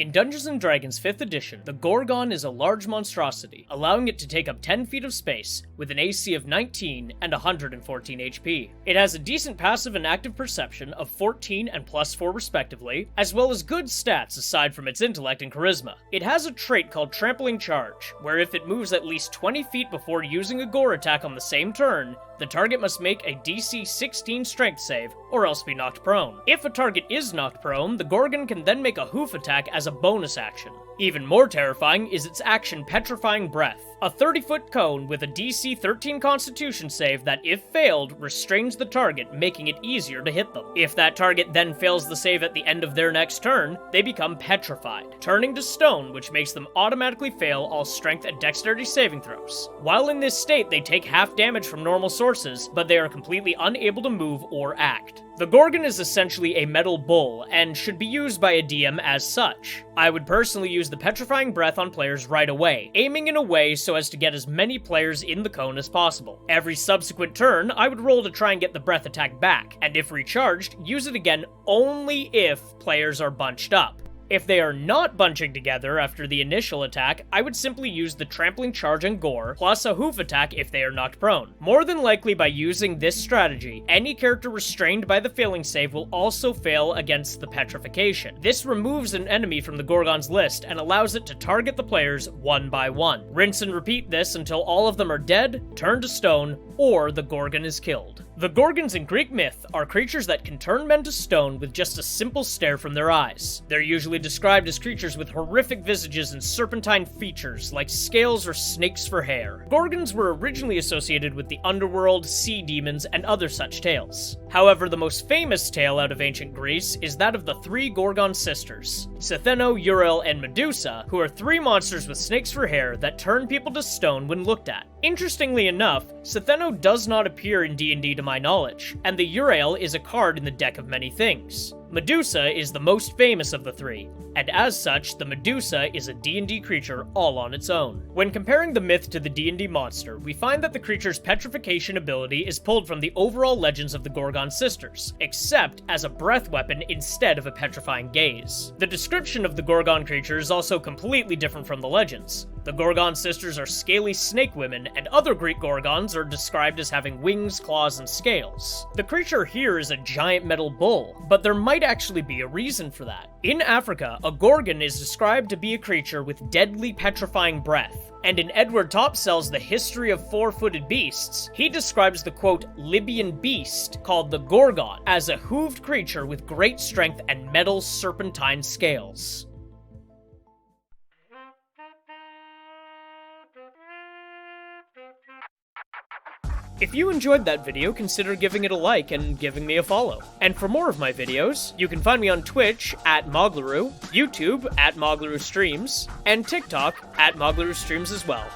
In Dungeons & Dragons 5th edition, the Gorgon is a large monstrosity, allowing it to take up 10 feet of space, with an AC of 19 and 114 HP. It has a decent passive and active perception of 14 and +4 respectively, as well as good stats aside from its intellect and charisma. It has a trait called trampling charge, where if it moves at least 20 feet before using a gore attack on the same turn, the target must make a DC 16 strength save, or else be knocked prone. If a target is knocked prone, the Gorgon can then make a hoof attack as a bonus action. Even more terrifying is its action Petrifying Breath, a 30-foot cone with a DC 13 Constitution save that, if failed, restrains the target, making it easier to hit them. If that target then fails the save at the end of their next turn, they become petrified, turning to stone, which makes them automatically fail all strength and dexterity saving throws. While in this state, they take half damage from normal sources, but they are completely unable to move or act. The Gorgon is essentially a metal bull, and should be used by a DM as such. I would personally use the Petrifying Breath on players right away, aiming in a way so as to get as many players in the cone as possible. Every subsequent turn, I would roll to try and get the breath attack back, and if recharged, use it again only if players are bunched up. If they are not bunching together after the initial attack, I would simply use the trampling charge and gore, plus a hoof attack if they are knocked prone. More than likely, by using this strategy, any character restrained by the failing save will also fail against the petrification. This removes an enemy from the Gorgon's list and allows it to target the players one by one. Rinse and repeat this until all of them are dead, turned to stone, or the Gorgon is killed. The Gorgons in Greek myth are creatures that can turn men to stone with just a simple stare from their eyes. They're usually described as creatures with horrific visages and serpentine features, like scales or snakes for hair. Gorgons were originally associated with the underworld, sea demons, and other such tales. However, the most famous tale out of ancient Greece is that of the three Gorgon sisters, Cytheno, Uriel, and Medusa, who are three monsters with snakes for hair that turn people to stone when looked at. Interestingly enough, Cytheno does not appear in D&D to my knowledge, and the Uriel is a card in the deck of many things. Medusa is the most famous of the three, and as such, the Medusa is a D&D creature all on its own. When comparing the myth to the D&D monster, we find that the creature's petrification ability is pulled from the overall legends of the Gorgon sisters, except as a breath weapon instead of a petrifying gaze. The description of the Gorgon creature is also completely different from the legends. The Gorgon sisters are scaly snake women, and other Greek Gorgons are described as having wings, claws, and scales. The creature here is a giant metal bull, but there might actually be a reason for that. In Africa, a Gorgon is described to be a creature with deadly petrifying breath, and in Edward Topsell's The History of Four-Footed Beasts, he describes the quote, Libyan beast, called the Gorgon, as a hooved creature with great strength and metal serpentine scales. If you enjoyed that video, consider giving it a like and giving me a follow. And for more of my videos, you can find me on Twitch @Moglaroo, YouTube @Moglaroo Streams, and TikTok @Moglaroo Streams as well.